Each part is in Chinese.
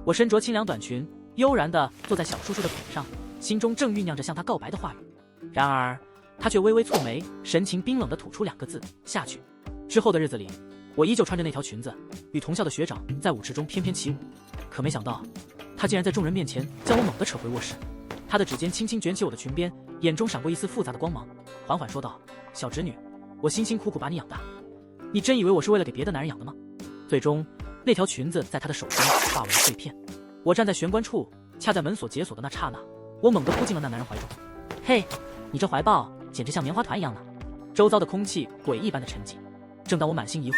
我身着清凉短裙，悠然地坐在小叔叔的腿上，心中正酝酿着向他告白的话语。然而他却微微蹙眉，神情冰冷地吐出2个字：下去。之后的日子里，我依旧穿着那条裙子，与同校的学长在舞池中翩翩起舞。可没想到，他竟然在众人面前将我猛地扯回卧室。他的指尖轻轻卷起我的裙边，眼中闪过一丝复杂的光芒，缓缓说道：小侄女，我辛辛苦苦把你养大，你真以为我是为了给别的男人养的吗？最终那条裙子在他的手中化为了碎片。我站在玄关处，恰在门锁解锁的那刹那，我猛地扑进了那男人怀中。嘿，你这怀抱简直像棉花团一样呢！周遭的空气诡异般的沉寂。正当我满心疑惑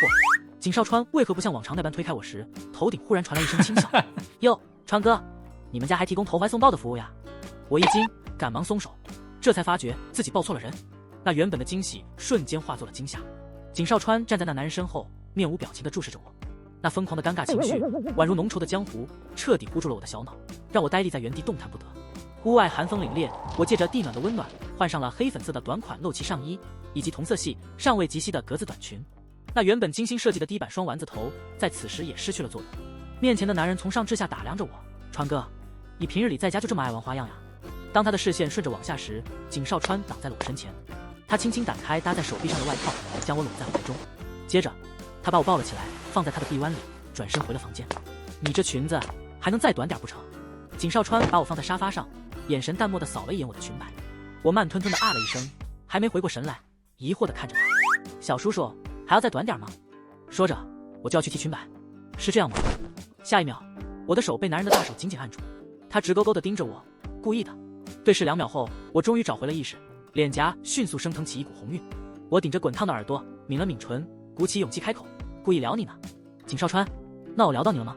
景少川为何不像往常那般推开我时，头顶忽然传来一声轻笑：哟，川哥，你们家还提供投怀送抱的服务呀？我一惊，赶忙松手，这才发觉自己抱错了人。那原本的惊喜瞬间化作了惊吓。景少川站在那男人身后，面无表情地注视着我，那疯狂的尴尬情绪宛如浓稠的江湖，彻底糊住了我的小脑，让我呆立在原地动弹不得。屋外寒风凛冽，我借着地暖的温暖，换上了黑粉色的短款露脐上衣，以及同色系尚未及膝的格子短裙。那原本精心设计的低板双丸子头，在此时也失去了作用。面前的男人从上至下打量着我：川哥，你平日里在家就这么爱玩花样呀？当他的视线顺着往下时，景少川挡在了我身前，他轻轻打开搭在手臂上的外套，将我拢在怀中。接着他把我抱了起来，放在他的臂弯里，转身回了房间。你这裙子还能再短点不成？景少川把我放在沙发上，眼神淡漠地扫了一眼我的裙摆。我慢吞吞地啊了一声，还没回过神来，疑惑地看着他：小叔叔，还要再短点吗？说着我就要去提裙摆。是这样吗？下一秒，我的手被男人的大手紧紧按住，他直勾勾地盯着我，故意的。对视2秒后，我终于找回了意识，脸颊迅速升腾起一股红晕。我顶着滚烫的耳朵，抿了抿唇，鼓起勇气开口：故意撩你呢。景少川，那我撩到你了吗？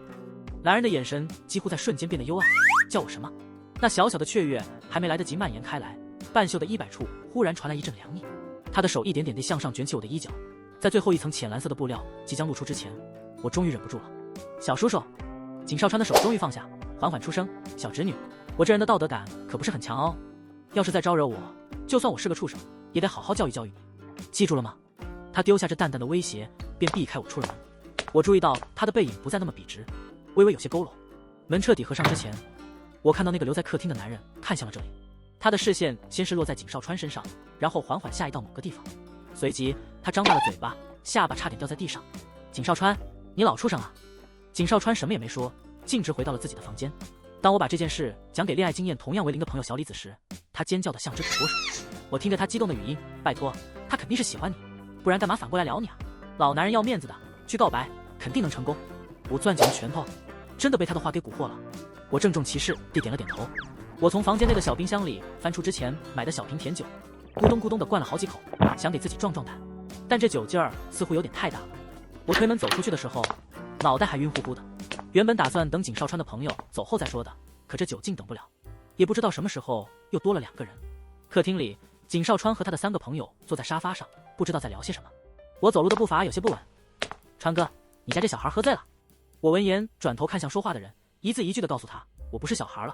男人的眼神几乎在瞬间变得幽暗，叫我什么？那小小的雀跃还没来得及蔓延开来，半袖的衣摆处忽然传来一阵凉意。他的手一点点地向上卷起我的衣角，在最后一层浅蓝色的布料即将露出之前，我终于忍不住了。小叔叔。景少川的手终于放下，缓缓出声：小侄女，我这人的道德感可不是很强哦，要是再招惹我，就算我是个畜生，也得好好教育教育你，记住了吗？他丢下这淡淡的威胁，便避开我出了门。我注意到他的背影不再那么笔直，微微有些佝偻。门彻底合上之前，我看到那个留在客厅的男人看向了这里，他的视线先是落在景少川身上，然后缓缓下移到某个地方，随即他张大了嘴巴，下巴差点掉在地上。景少川，你老畜生啊！景少川什么也没说，径直回到了自己的房间。当我把这件事讲给恋爱经验同样为零的朋友小李子时，他尖叫得像只土拨鼠。我听着他激动的语音：拜托，他肯定是喜欢你，不然干嘛反过来撩你啊？老男人要面子的，去告白肯定能成功。我攥紧了拳头，真的被他的话给蛊惑了。我郑重其事地点了点头。我从房间内的小冰箱里翻出之前买的小瓶甜酒，咕咚咕咚地灌了好几口，想给自己壮壮胆，但这酒劲儿似乎有点太大了。我推门走出去的时候，脑袋还晕乎乎的。原本打算等景少川的朋友走后再说的，可这酒劲等不了。也不知道什么时候又多了2个人。客厅里，景少川和他的3个朋友坐在沙发上，不知道在聊些什么。我走路的步伐有些不稳。川哥，你家这小孩喝醉了。我闻言转头看向说话的人，一字一句地告诉他，我不是小孩了，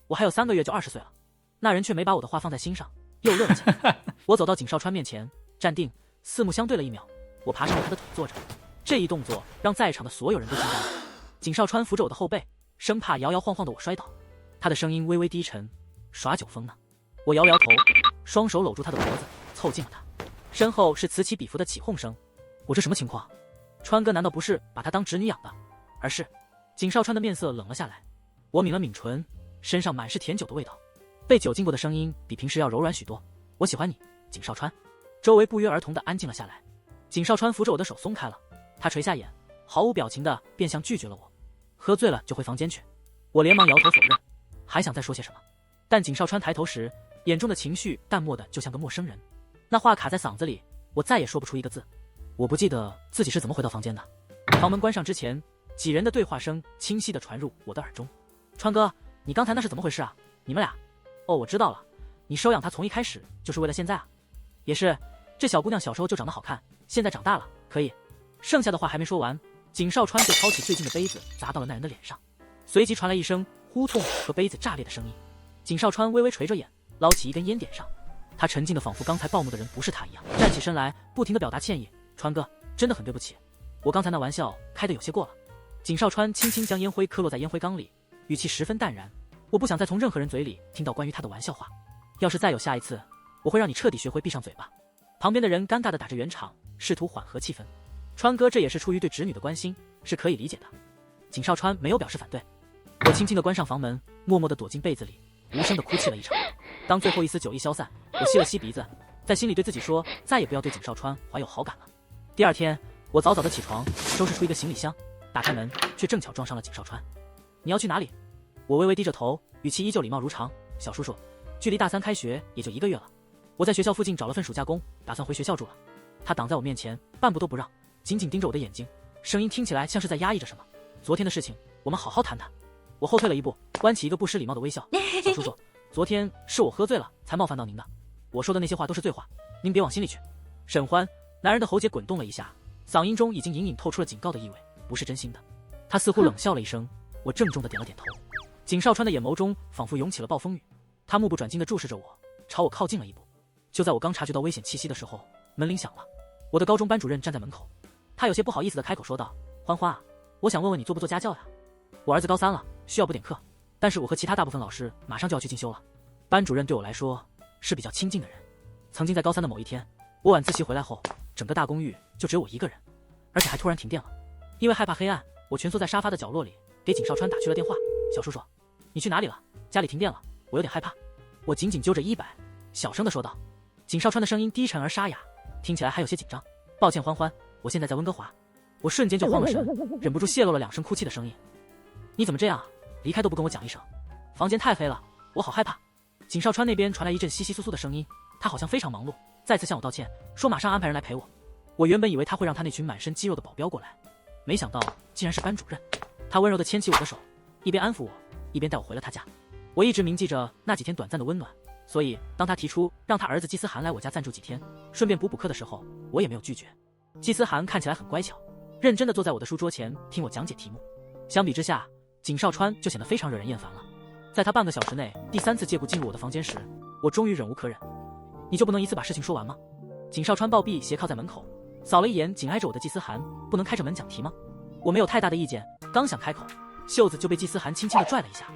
我还有3个月就20岁了。那人却没把我的话放在心上，又乐了起来。我走到景少川面前，站定，四目相对了1秒，我爬上了他的腿坐着。这一动作让在场的所有人都惊呆了。景少川扶着我的后背，生怕摇摇晃晃的我摔倒。他的声音微微低沉：耍酒疯呢？我摇了摇头，双手搂住他的脖子，凑近了他。身后是此起彼伏的起哄声。我这什么情况？川哥难道不是把他当侄女养的，而是……景少川的面色冷了下来。我抿了抿唇，身上满是甜酒的味道，被酒浸过的声音比平时要柔软许多。我喜欢你，景少川。周围不约而同地安静了下来。景少川扶着我的手松开了，他垂下眼，毫无表情地变相拒绝了我。喝醉了就回房间去。我连忙摇头否认，还想再说些什么，但景少川抬头时，眼中的情绪淡漠的就像个陌生人，那话卡在嗓子里，我再也说不出一个字。我不记得自己是怎么回到房间的。房门关上之前，几人的对话声清晰地传入我的耳中。川哥，你刚才那是怎么回事啊？你们俩……哦，我知道了，你收养她从一开始就是为了现在啊。也是，这小姑娘小时候就长得好看，现在长大了，可以。剩下的话还没说完，景少川就抄起最近的杯子砸到了那人的脸上，随即传来一声呼痛和杯子炸裂的声音。景少川微微垂着眼，捞起一根烟点上，他沉静的仿佛刚才暴怒的人不是他一样，站起身来，不停地表达歉意：川哥，真的很对不起，我刚才那玩笑开得有些过了。景少川轻轻将烟灰磕落在烟灰缸里，语气十分淡然。我不想再从任何人嘴里听到关于他的玩笑话。要是再有下一次，我会让你彻底学会闭上嘴巴。旁边的人尴尬地打着圆场，试图缓和气氛。川哥这也是出于对侄女的关心，是可以理解的。景少川没有表示反对。我轻轻地关上房门，默默地躲进被子里，无声地哭泣了一场。当最后一丝酒意消散，我吸了吸鼻子，在心里对自己说，再也不要对景少川怀有好感了。第二天，我早早地起床，收拾出一个行李箱，打开门，却正巧撞上了景少川。你要去哪里？我微微低着头，语气依旧礼貌如常。小叔叔，距离大3开学也就1个月了，我在学校附近找了份暑假工，打算回学校住了。他挡在我面前，半步都不让，紧紧盯着我的眼睛，声音听起来像是在压抑着什么。昨天的事情，我们好好谈谈。我后退了一步，弯起一个不失礼貌的微笑。小叔叔，昨天是我喝醉了才冒犯到您的，我说的那些话都是醉话，您别往心里去。沈欢，男人的喉结滚动了一下，嗓音中已经隐隐透出了警告的意味，不是真心的。他似乎冷笑了一声，我郑重地点了点头。景少川的眼眸中仿佛涌起了暴风雨，他目不转睛地注视着我，朝我靠近了一步。就在我刚察觉到危险气息的时候，门铃响了。我的高中班主任站在门口，他有些不好意思地开口说道：欢欢啊，我想问问你做不做家教呀？我儿子高3了，需要补点课，但是我和其他大部分老师马上就要去进修了。班主任对我来说是比较亲近的人。曾经在高3的某一天，我晚自习回来后，整个大公寓就只有我一个人，而且还突然停电了。因为害怕黑暗，我蜷缩在沙发的角落里，给景少川打去了电话。小叔叔，你去哪里了？家里停电了，我有点害怕。我紧紧揪着100，小声地说道。景少川的声音低沉而沙哑，听起来还有些紧张。抱歉欢欢，我现在在温哥华。我瞬间就慌了神，忍不住泄露了2声哭泣的声音。你怎么这样？离开都不跟我讲一声。房间太黑了，我好害怕。景少川那边传来一阵窸窸窣窣的声音，他好像非常忙碌，再次向我道歉，说马上安排人来陪我。我原本以为他会让他那群满身肌肉的保镖过来，没想到竟然是班主任。他温柔地牵起我的手，一边安抚我，一边带我回了他家。我一直铭记着那几天短暂的温暖，所以当他提出让他儿子季思涵来我家暂住几天，顺便补课的时候，我也没有拒绝。季思涵看起来很乖巧，认真地坐在我的书桌前听我讲解题目。相比之下，景少川就显得非常惹人厌烦了。在他半个小时内第3次借故进入我的房间时，我终于忍无可忍。你就不能一次把事情说完吗？景少川暴毙斜靠在门口，扫了一眼紧挨着我的季思涵，不能开着门讲题吗？我没有太大的意见，刚想开口，袖子就被季思涵轻轻地拽了一下。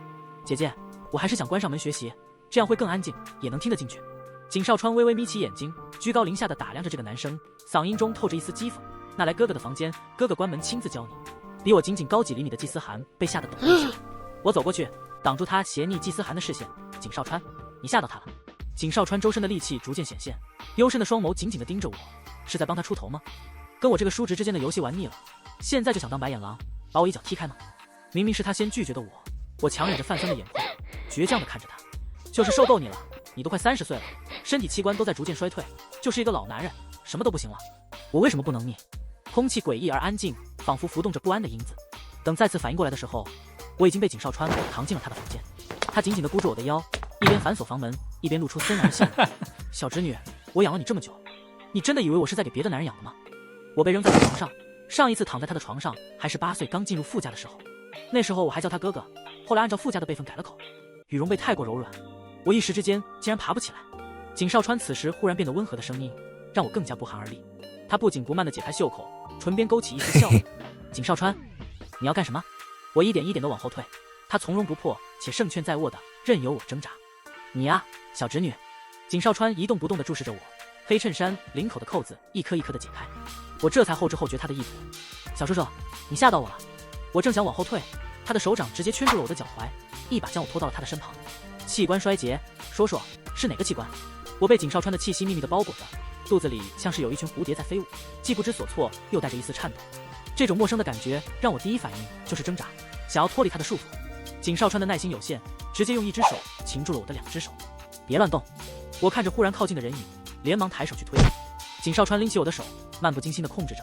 姐姐，我还是想关上门学习，这样会更安静，也能听得进去。景少川微微眯起眼睛，居高临下地打量着这个男生，嗓音中透着一丝讥讽。那来哥哥的房间，哥哥关门亲自教你。离我仅仅高几厘米的季思涵被吓得抖了一下。我走过去，挡住他斜睨季思涵的视线。景少川，你吓到他了。景少川周身的戾气逐渐显现，幽深的双眸紧紧地盯着我，是在帮他出头吗？跟我这个叔侄之间的游戏玩腻了，现在就想当白眼狼，把我一脚踢开吗？明明是他先拒绝的我，我强忍着泛酸的眼眶，倔强地看着他。就是受够你了，你都快30岁了，身体器官都在逐渐衰退，就是一个老男人，什么都不行了。我为什么不能你？空气诡异而安静，仿佛浮动着不安的因子。等再次反应过来的时候，我已经被景少川扛进了他的房间。他紧紧地箍住我的腰，一边反锁房门，一边露出森然的笑容。小侄女，我养了你这么久，你真的以为我是在给别的男人养的吗？我被扔在床上，上一次躺在他的床上还是8岁刚进入傅家的时候，那时候我还叫他哥哥，后来按照傅家的辈分改了口。羽绒被太过柔软，我一时之间竟然爬不起来。景少川此时忽然变得温和的声音，让我更加不寒而栗。他不紧不慢地解开袖口，唇边勾起一丝笑容。景少川，你要干什么？我一点一点地往后退，他从容不迫且胜券在握的任由我挣扎。你呀，小侄女。景少川一动不动地注视着我，黑衬衫领口的扣子一颗一颗地解开，我这才后知后觉他的意图。小叔叔，你吓到我了。我正想往后退，他的手掌直接圈住了我的脚踝，一把将我拖到了他的身旁。器官衰竭，说说是哪个器官？我被景少川的气息密密地包裹着，肚子里像是有一群蝴蝶在飞舞，既不知所措又带着一丝颤抖。这种陌生的感觉让我第一反应就是挣扎，想要脱离他的束缚。景少川的耐心有限，直接用一只手擒住了我的2只手。别乱动！我看着忽然靠近的人影，连忙抬手去推。景少川拎起我的手，漫不经心地控制着，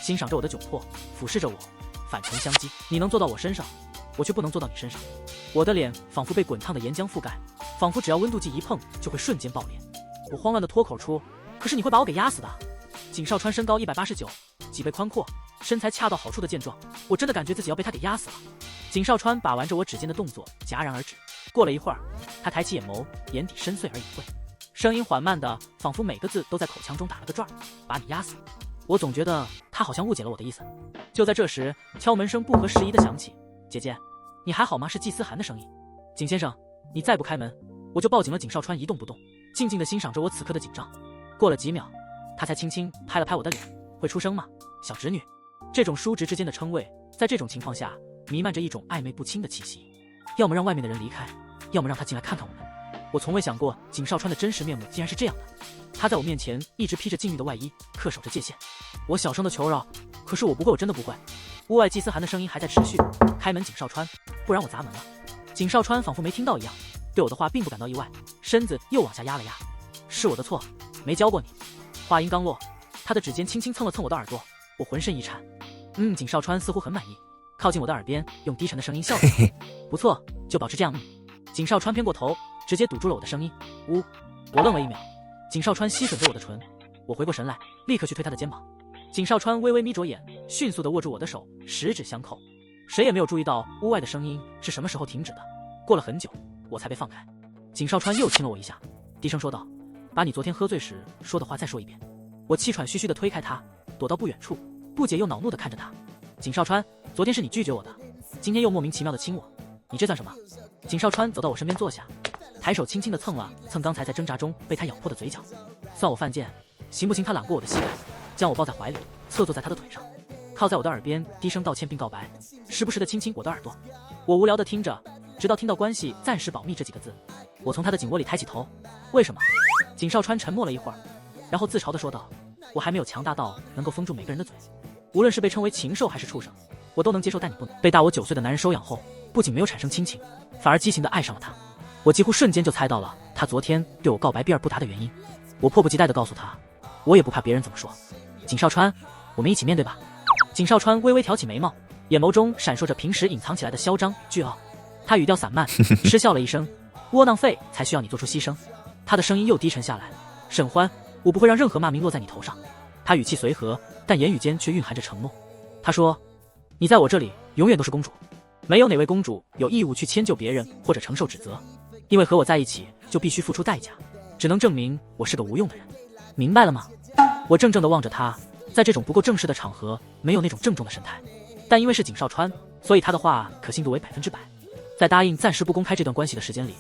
欣赏着我的窘迫，俯视着我，反唇相讥。你能坐到我身上，我却不能坐到你身上。我的脸仿佛被滚烫的岩浆覆盖，仿佛只要温度计一碰就会瞬间爆裂。我慌乱地脱口出，可是你会把我给压死的。景少川身高189，脊背宽阔，身材恰到好处的健壮，我真的感觉自己要被他给压死了。景少川把玩着我指尖的动作戛然而止。过了一会儿，他抬起眼眸，眼底深邃而隐晦，声音缓慢的，仿佛每个字都在口腔中打了个转。把你压死。我总觉得他好像误解了我的意思。就在这时，敲门声不合时宜的响起。姐姐，你还好吗？是季思涵的声音。景先生，你再不开门，我就报警了。景少川一动不动，静静地欣赏着我此刻的紧张。过了几秒，他才轻轻拍了拍我的脸。会出声吗，小侄女？这种叔侄之间的称谓，在这种情况下弥漫着一种暧昧不清的气息。要么让外面的人离开，要么让他进来看看我们。我从未想过景少川的真实面目竟然是这样的。他在我面前一直披着禁欲的外衣，恪守着界限。我小声的求饶，可是我不会，我真的不会。屋外季思涵的声音还在持续。开门，景少川，不然我砸门了。景少川仿佛没听到一样，对我的话并不感到意外，身子又往下压了压。是我的错，没教过你。话音刚落，他的指尖轻轻蹭了蹭我的耳朵，我浑身一颤。景少川似乎很满意，靠近我的耳边，用低沉的声音笑了。不错，就保持这样。景少川偏过头，直接堵住了我的声音。呜！我愣了一秒。景少川吸吮着我的唇，我回过神来，立刻去推他的肩膀。景少川微微眯着眼，迅速地握住我的手，十指相扣。谁也没有注意到屋外的声音是什么时候停止的。过了很久，我才被放开。景少川又亲了我一下，低声说道：“把你昨天喝醉时说的话再说一遍。”我气喘吁吁地推开他，躲到不远处，不解又恼怒地看着他。景少川，昨天是你拒绝我的，今天又莫名其妙地亲我，你这算什么？景少川走到我身边坐下，抬手轻轻地蹭了蹭刚才在挣扎中被他咬破的嘴角。算我犯贱，行不行？他揽过我的膝盖，将我抱在怀里，侧坐在他的腿上，靠在我的耳边低声道歉并告白，时不时地亲亲我的耳朵。我无聊地听着，直到听到关系暂时保密这几个字。我从他的颈窝里抬起头，为什么？景少川沉默了一会儿，然后自嘲地说道：“我还没有强大到能够封住每个人的嘴，无论是被称为禽兽还是畜生，我都能接受，但你不能。”被大我9岁的男人收养后，不仅没有产生亲情，反而激情地爱上了他。我几乎瞬间就猜到了他昨天对我告白避而不答的原因。我迫不及待地告诉他，我也不怕别人怎么说。景少川，我们一起面对吧。景少川微微挑起眉毛，眼眸中闪烁着平时隐藏起来的嚣张倨傲。他语调散漫，嗤笑了一声：“窝囊废才需要你做出牺牲。”他的声音又低沉下来：“沈欢，我不会让任何骂名落在你头上。”他语气随和，但言语间却蕴含着承诺。他说：“你在我这里永远都是公主，没有哪位公主有义务去迁就别人或者承受指责，因为和我在一起就必须付出代价，只能证明我是个无用的人，明白了吗？”我怔怔地望着他，在这种不够正式的场合，没有那种郑重的神态，但因为是景少川，所以他的话可信度为100%。在答应暂时不公开这段关系的时间里，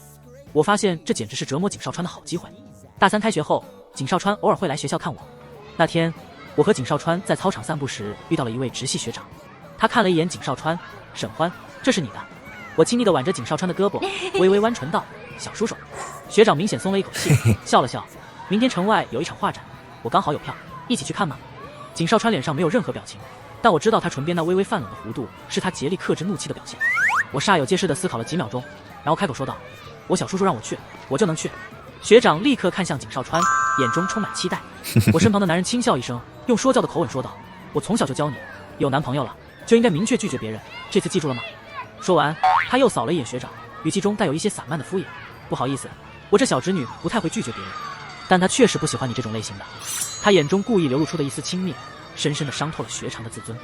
我发现这简直是折磨景少川的好机会。大3开学后，景少川偶尔会来学校看我。那天，我和景少川在操场散步时遇到了一位直系学长，他看了一眼景少川：“沈欢，这是你的。”我亲昵地挽着景少川的胳膊，微微弯唇道：“小叔叔。”学长明显松了一口气，笑了笑：“明天城外有一场画展，我刚好有票，一起去看吗？”景少川脸上没有任何表情，但我知道他唇边那微微泛冷的弧度是他竭力克制怒气的表现。我煞有介事地思考了几秒钟，然后开口说道：“我小叔叔让我去，我就能去。”学长立刻看向景少川，眼中充满期待。我身旁的男人轻笑一声，用说教的口吻说道：“我从小就教你，有男朋友了就应该明确拒绝别人，这次记住了吗？”说完，他又扫了一眼学长，语气中带有一些散漫的敷衍：“不好意思，我这小侄女不太会拒绝别人，但她确实不喜欢你这种类型的。”他眼中故意流露出的一丝轻蔑，深深地伤透了学长的自尊。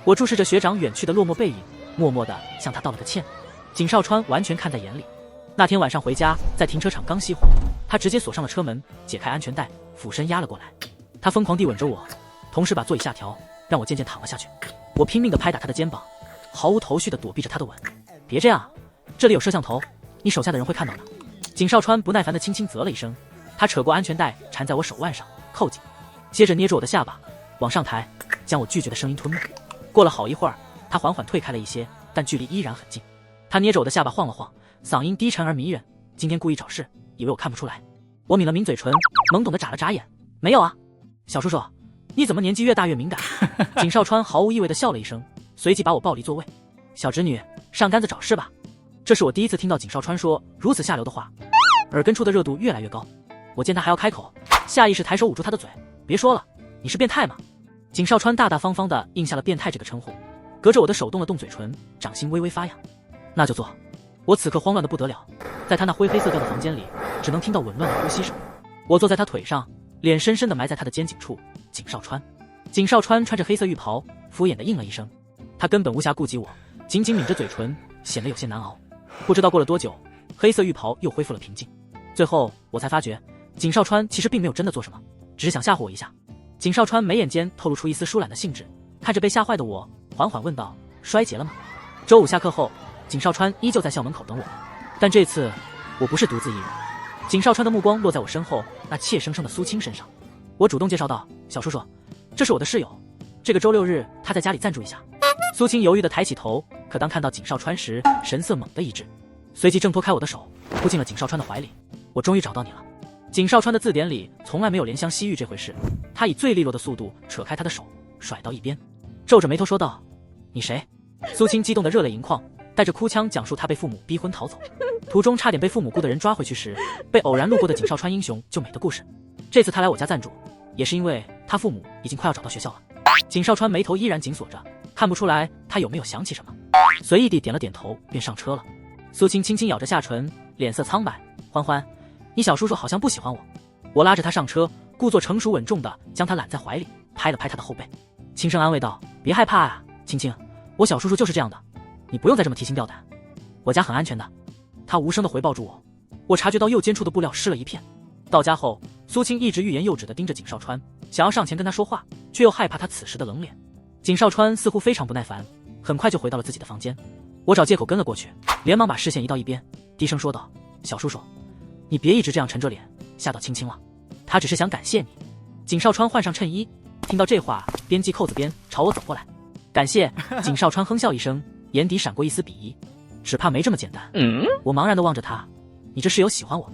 我注视着学长远去的落寞背影，默默地向他道了个歉。景少川完全看在眼里。那天晚上回家，在停车场刚熄火，他直接锁上了车门，解开安全带，俯身压了过来。他疯狂地吻着我，同时把座椅下调，让我渐渐躺了下去。我拼命地拍打他的肩膀，毫无头绪地躲避着他的吻。“别这样，这里有摄像头，你手下的人会看到的。”景少川不耐烦地轻轻啧了一声，他扯过安全带缠在我手腕上，扣紧，接着捏住我的下巴往上抬，将我拒绝的声音吞没。过了好一会儿，他缓缓退开了一些，但距离依然很近。他捏着我的下巴晃了晃，嗓音低沉而迷人：“今天故意找事，以为我看不出来？”我抿了抿嘴唇，懵懂地眨了眨眼：“没有啊，小叔叔，你怎么年纪越大越敏感？”景少川毫无意味地笑了一声，随即把我抱离座位：“小侄女，上杆子找事吧。”这是我第一次听到景少川说如此下流的话，耳根处的热度越来越高。我见他还要开口，下意识抬手捂住他的嘴：“别说了，你是变态吗？”景少川大大方方地应下了变态这个称呼，隔着我的手动了动嘴唇，掌心微微发痒。“那就做。”我此刻慌乱的不得了，在他那灰黑色调的房间里，只能听到紊乱的呼吸声。我坐在他腿上，脸深深地埋在他的肩颈处。景少川。景少川穿着黑色浴袍，敷衍地应了一声。他根本无暇顾及我，紧紧抿着嘴唇，显得有些难熬。不知道过了多久，黑色浴袍又恢复了平静。最后我才发觉，景少川其实并没有真的做什么，只是想吓唬我一下。景少川眉眼间透露出一丝疏懒的兴致，看着被吓坏的我，缓缓问道：“衰竭了吗？”周五下课后，景少川依旧在校门口等我，但这次我不是独自一人。景少川的目光落在我身后那怯生生的苏青身上，我主动介绍道：“小叔叔，这是我的室友，这个周六日他在家里暂住一下。”苏青犹豫地抬起头，可当看到景少川时，神色猛地一滞，随即挣脱开我的手，扑进了景少川的怀里。我终于找到你了。景少川的字典里从来没有怜香惜玉这回事，他以最利落的速度扯开他的手，甩到一边，皱着眉头说道：“你谁？”苏青激动得热泪盈眶，带着哭腔讲述他被父母逼婚逃走，途中差点被父母雇的人抓回去时，被偶然路过的景少川英雄救美的故事。这次他来我家暂住，也是因为他父母已经快要找到学校了。景少川眉头依然紧锁着，看不出来他有没有想起什么，随意地点了点头，便上车了。苏青轻轻咬着下唇，脸色苍白：“欢欢，你小叔叔好像不喜欢我。”我拉着他上车，故作成熟稳重地将他揽在怀里，拍了拍他的后背，轻声安慰道：“别害怕啊，青青，我小叔叔就是这样的，你不用再这么提心吊胆，我家很安全的。”他无声地回抱住我，我察觉到右肩处的布料湿了一片。到家后，苏青一直欲言又止地盯着景少川，想要上前跟他说话，却又害怕他此时的冷脸。景少川似乎非常不耐烦，很快就回到了自己的房间。我找借口跟了过去，连忙把视线移到一边，低声说道：“小叔叔，你别一直这样沉着脸，吓到青青了，他只是想感谢你。”景少川换上衬衣，听到这话，边系扣子边朝我走过来。感谢。景少川哼笑一声，眼底闪过一丝鄙夷，只怕没这么简单。我茫然地望着他，你这室友喜欢我？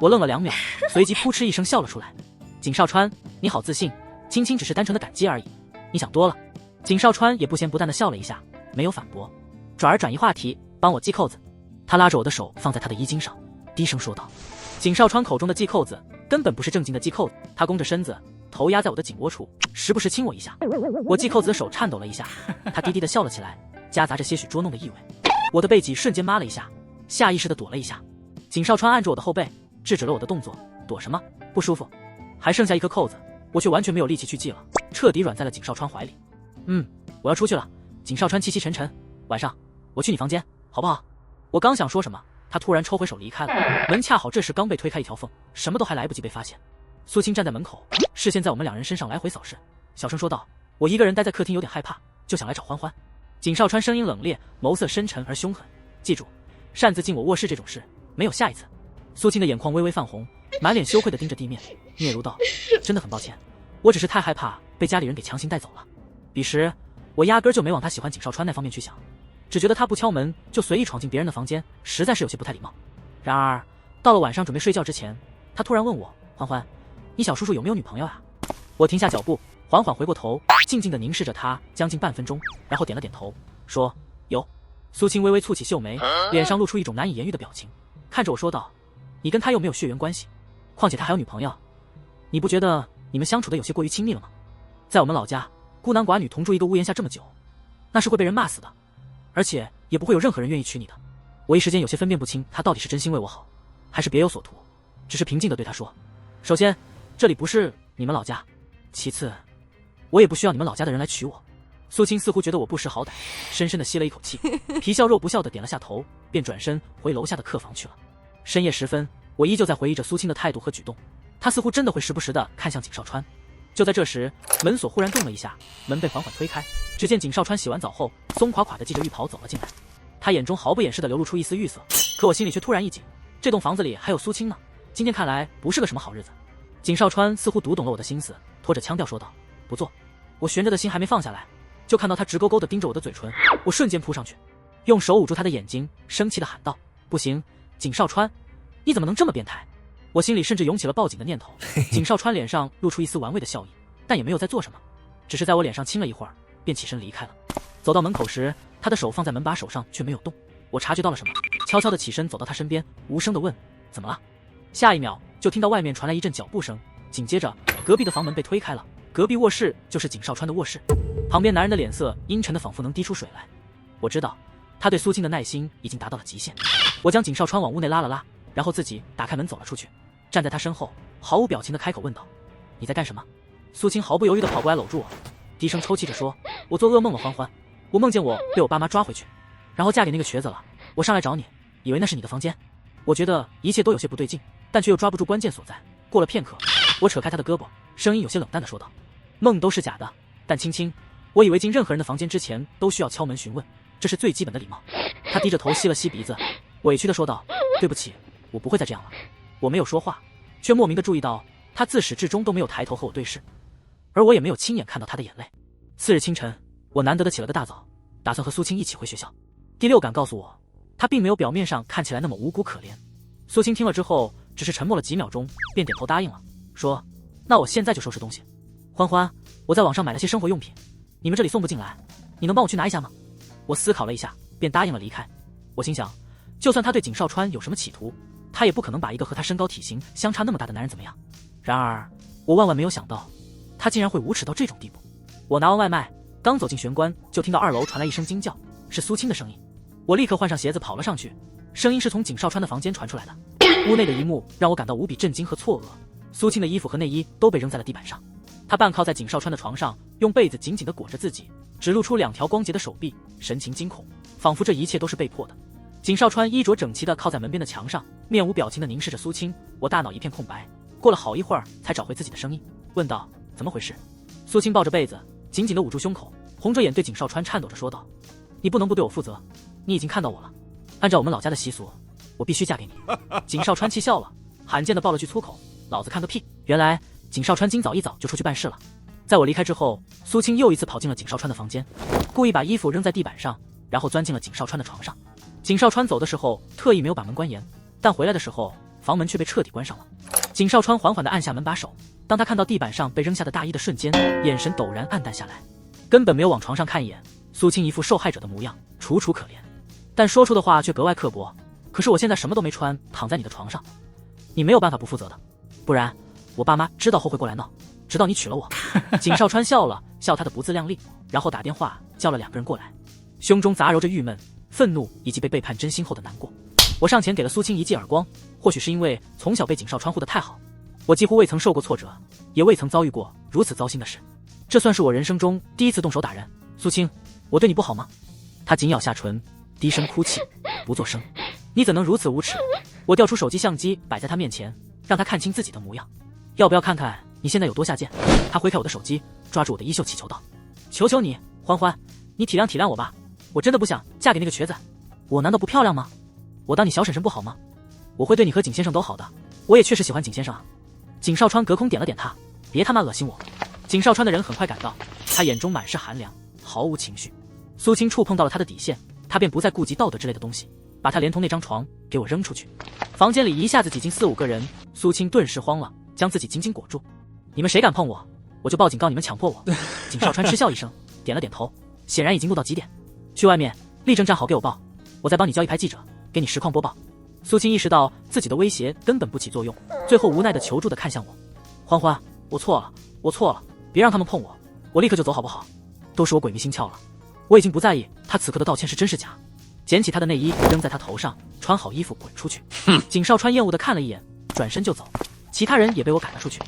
我愣了2秒，随即扑哧一声笑了出来。景少川，你好自信，青青只是单纯的感激而已，你想多了。景少川也不咸不淡地笑了一下，没有反驳，转而转移话题，帮我系扣子。他拉着我的手放在他的衣襟上，低声说道。景少川口中的系扣子根本不是正经的系扣子，他弓着身子，头压在我的颈窝处，时不时亲我一下。我系扣子的手颤抖了一下，他低低地笑了起来，夹杂着些许捉弄的意味。我的背脊瞬间麻了一下，下意识地躲了一下。景少川按住我的后背，制止了我的动作。躲什么？不舒服？还剩下一颗扣子，我却完全没有力气去系了，彻底软在了景少川怀里。我要出去了。景少川气息沉沉，晚上我去你房间好不好？我刚想说什么，他突然抽回手离开了，门恰好这时刚被推开一条缝，什么都还来不及被发现。苏青站在门口，视线在我们2人身上来回扫视，小声说道：“我一个人待在客厅有点害怕，就想来找欢欢。”景少川声音冷冽，眸色深沉而凶狠，记住，擅自进我卧室这种事没有下一次。苏青的眼眶微微泛红，满脸羞愧地盯着地面，嗫嚅道：“真的很抱歉，我只是太害怕被家里人给强行带走了。”彼时我压根就没往他喜欢景少川那方面去想，只觉得他不敲门就随意闯进别人的房间，实在是有些不太礼貌。然而到了晚上准备睡觉之前，他突然问我：“欢欢，你小叔叔有没有女朋友啊？”我停下脚步，缓缓回过头，静静地凝视着他将近半分钟，然后点了点头，说：“有。”苏青微微蹙起秀眉，脸上露出一种难以言喻的表情，看着我说道：“你跟他又没有血缘关系，况且他还有女朋友，你不觉得你们相处的有些过于亲密了吗？在我们老家，孤男寡女同住一个屋檐下这么久，那是会被人骂死的，而且也不会有任何人愿意娶你的。”我一时间有些分辨不清他到底是真心为我好，还是别有所图，只是平静地对他说：“首先，这里不是你们老家，其次，我也不需要你们老家的人来娶我。”苏青似乎觉得我不识好歹，深深地吸了一口气，皮笑肉不笑地点了下头，便转身回楼下的客房去了。深夜时分，我依旧在回忆着苏青的态度和举动，他似乎真的会时不时地看向景少川。就在这时，门锁忽然动了一下，门被缓缓推开，只见景少川洗完澡后，松垮垮地系着浴袍走了进来。他眼中毫不掩饰地流露出一丝欲色，可我心里却突然一紧，这栋房子里还有苏青呢，今天看来不是个什么好日子。景少川似乎读懂了我的心思，拖着腔调说道：“不坐。”我悬着的心还没放下来，就看到他直勾勾地盯着我的嘴唇，我瞬间扑上去，用手捂住他的眼睛，生气地喊道：“不行，景少川，你怎么能这么变态？”我心里甚至涌起了报警的念头。景少川脸上露出一丝玩味的笑意，但也没有再做什么，只是在我脸上亲了一会儿，便起身离开了。走到门口时，他的手放在门把手上却没有动。我察觉到了什么，悄悄地起身走到他身边，无声地问：“怎么了？”下一秒就听到外面传来一阵脚步声，紧接着隔壁的房门被推开了，隔壁卧室就是景少川的卧室。旁边男人的脸色阴沉的仿佛能滴出水来，我知道他对苏青的耐心已经达到了极限。我将景少川往屋内拉了拉，然后自己打开门走了出去，站在他身后，毫无表情的开口问道：“你在干什么？”苏青毫不犹豫地跑过来搂住我，低声抽泣着说：“我做噩梦了，欢欢，我梦见我被我爸妈抓回去，然后嫁给那个瘸子了。我上来找你，以为那是你的房间。”我觉得一切都有些不对劲，但却又抓不住关键所在。过了片刻，我扯开他的胳膊，声音有些冷淡地说道：“梦都是假的，但青青，我以为进任何人的房间之前都需要敲门询问，这是最基本的礼貌。他低着头吸了吸鼻子，委屈地说道：“对不起，我不会再这样了。”我没有说话，却莫名地注意到他自始至终都没有抬头和我对视，而我也没有亲眼看到他的眼泪。次日清晨，我难得的起了个大早，打算和苏青一起回学校。第六感告诉我，他并没有表面上看起来那么无辜可怜。苏青听了之后，只是沉默了几秒钟，便点头答应了，说：“那我现在就收拾东西。欢欢，我在网上买了些生活用品，你们这里送不进来，你能帮我去拿一下吗？”我思考了一下，便答应了离开。我心想，就算他对景少川有什么企图，他也不可能把一个和他身高体型相差那么大的男人怎么样。然而，我万万没有想到，他竟然会无耻到这种地步。我拿完外卖，刚走进玄关，就听到2楼传来一声惊叫，是苏青的声音。我立刻换上鞋子跑了上去，声音是从景少川的房间传出来的。屋内的一幕让我感到无比震惊和错愕，苏青的衣服和内衣都被扔在了地板上，她半靠在景少川的床上，用被子紧紧地裹着自己，只露出2条光洁的手臂，神情惊恐，仿佛这一切都是被迫的。景少川衣着整齐地靠在门边的墙上，面无表情地凝视着苏青。我大脑一片空白，过了好一会儿才找回自己的声音，问道：“怎么回事？”苏青抱着被子，紧紧地捂住胸口，红着眼对景少川颤抖着说道：“你不能不对我负责，你已经看到我了。按照我们老家的习俗，我必须嫁给你。”景少川气笑了，罕见地爆了句粗口：“老子看个屁！”原来景少川今早一早就出去办事了。在我离开之后，苏青又一次跑进了景少川的房间，故意把衣服扔在地板上，然后钻进了景少川的床上。景少川走的时候特意没有把门关严，但回来的时候房门却被彻底关上了。景少川缓缓地按下门把手，当他看到地板上被扔下的大衣的瞬间，眼神陡然暗淡下来，根本没有往床上看一眼。苏青一副受害者的模样，楚楚可怜，但说出的话却格外刻薄：“可是我现在什么都没穿，躺在你的床上，你没有办法不负责的，不然我爸妈知道后会过来闹，直到你娶了我。”景少川笑了笑他的不自量力，然后打电话叫了2个人过来，胸中杂糅着郁闷、愤怒以及被背叛真心后的难过。我上前给了苏青一记耳光，或许是因为从小被景少川护得太好，我几乎未曾受过挫折，也未曾遭遇过如此糟心的事。这算是我人生中第一次动手打人。苏青，我对你不好吗？他紧咬下唇，低声哭泣，不作声。你怎能如此无耻？我调出手机相机摆在他面前，让他看清自己的模样。要不要看看你现在有多下贱？他挥开我的手机，抓住我的衣袖祈求道：“求求你，欢欢，你体谅体谅我吧，我真的不想嫁给那个瘸子。我难道不漂亮吗？我当你小婶婶不好吗？我会对你和景先生都好的，我也确实喜欢景先生啊。”景少川隔空点了点他：“别他妈恶心我。”景少川的人很快赶到，他眼中满是寒凉，毫无情绪。苏青触碰到了他的底线，他便不再顾及道德之类的东西，把他连同那张床给我扔出去。房间里一下子挤进4、5个人，苏青顿时慌了，将自己紧紧裹住。“你们谁敢碰我，我就报警告你们强迫我。”景少川嗤笑一声，点了点头，显然已经怒到极点。“去外面立正站好给我报，我再帮你叫一排记者给你实况播报。”苏青意识到自己的威胁根本不起作用，最后无奈的求助的看向我：“欢欢，我错了，我错了，别让他们碰我，我立刻就走好不好？都是我鬼迷心窍了。”我已经不在意他此刻的道歉是真是假，捡起他的内衣扔在他头上，穿好衣服滚出去。景少川厌恶的看了一眼，转身就走，其他人也被我赶了出去。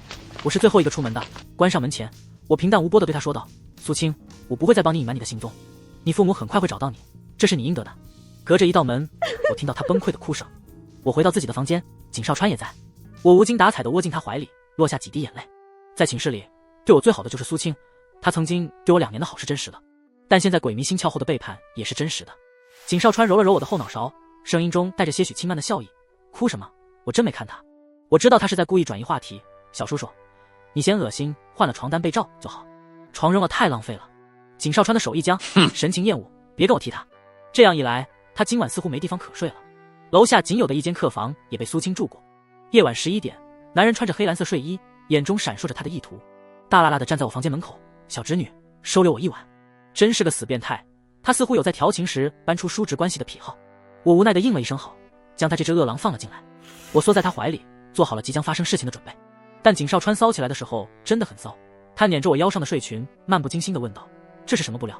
我是最后一个出门的，关上门前，我平淡无波的对他说道：“苏青，我不会再帮你隐瞒你的行踪，你父母很快会找到你，这是你应得的。”隔着一道门，我听到他崩溃的哭声。我回到自己的房间，景少川也在，我无精打采的窝进他怀里，落下几滴眼泪。在寝室里，对我最好的就是苏青，他曾经对我2年的好是真实的，但现在鬼迷心窍后的背叛也是真实的。景少川揉了揉我的后脑勺，声音中带着些许轻慢的笑意：“哭什么？我真没看他。”我知道他是在故意转移话题。“小叔叔，你嫌恶心，换了床单被罩就好，床扔了太浪费了。”景少川的手一僵，神情厌恶：“别跟我提他。”这样一来，他今晚似乎没地方可睡了。楼下仅有的一间客房也被苏青住过。夜晚11点，男人穿着黑蓝色睡衣，眼中闪烁着他的意图，大剌剌地站在我房间门口：“小侄女，收留我一晚。”真是个死变态，他似乎有在调情时搬出叔侄关系的癖好。我无奈地应了一声好，将他这只恶狼放了进来。我缩在他怀里，做好了即将发生事情的准备。但景少川骚起来的时候真的很骚，他捻着我腰上的睡裙，漫不经心地问道：“这是什么布料？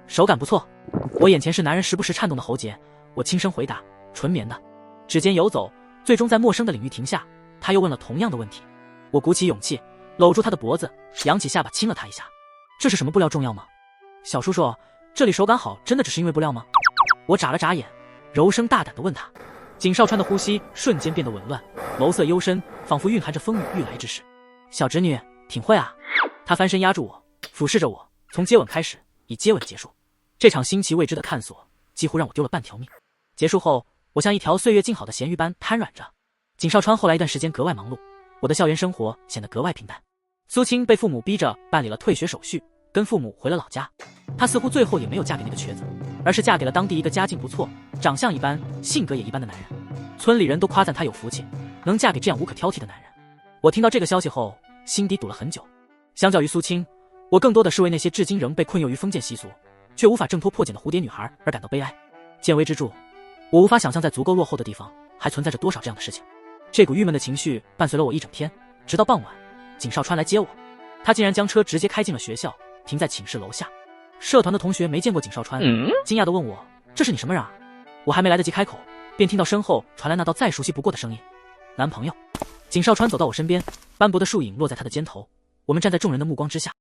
手感不错。”我眼前是男人时不时颤动的喉结，我轻声回答：“纯棉的。”指尖游走，最终在陌生的领域停下。他又问了同样的问题。我鼓起勇气，搂住他的脖子，扬起下巴亲了他一下：“这是什么布料重要吗？小叔叔，这里手感好真的只是因为布料吗？”我眨了眨眼，柔声大胆地问他。景少川的呼吸瞬间变得紊乱，眸色幽深，仿佛蕴含着风雨欲来之势。“小侄女挺会啊。”他翻身压住我，俯视着我，从接吻开始，以接吻结束。这场新奇未知的探索几乎让我丢了半条命。结束后，我像一条岁月静好的咸鱼般瘫软着。景少川后来一段时间格外忙碌，我的校园生活显得格外平淡。苏青被父母逼着办理了退学手续，跟父母回了老家。她似乎最后也没有嫁给那个瘸子，而是嫁给了当地一个家境不错、长相一般、性格也一般的男人。村里人都夸赞她有福气，能嫁给这样无可挑剔的男人。我听到这个消息后，心底堵了很久。相较于苏青，我更多的是为那些至今仍被困囿于封建习俗，却无法挣脱破茧的蝴蝶女孩而感到悲哀。见微知著，我无法想象在足够落后的地方还存在着多少这样的事情。这股郁闷的情绪伴随了我一整天，直到傍晚，景少川来接我。他竟然将车直接开进了学校，停在寝室楼下。社团的同学没见过景少川，惊讶地问我：“这是你什么人啊？”我还没来得及开口，便听到身后传来那道再熟悉不过的声音：“男朋友。”景少川走到我身边，斑驳的树影落在他的肩头，我们站在众人的目光之下。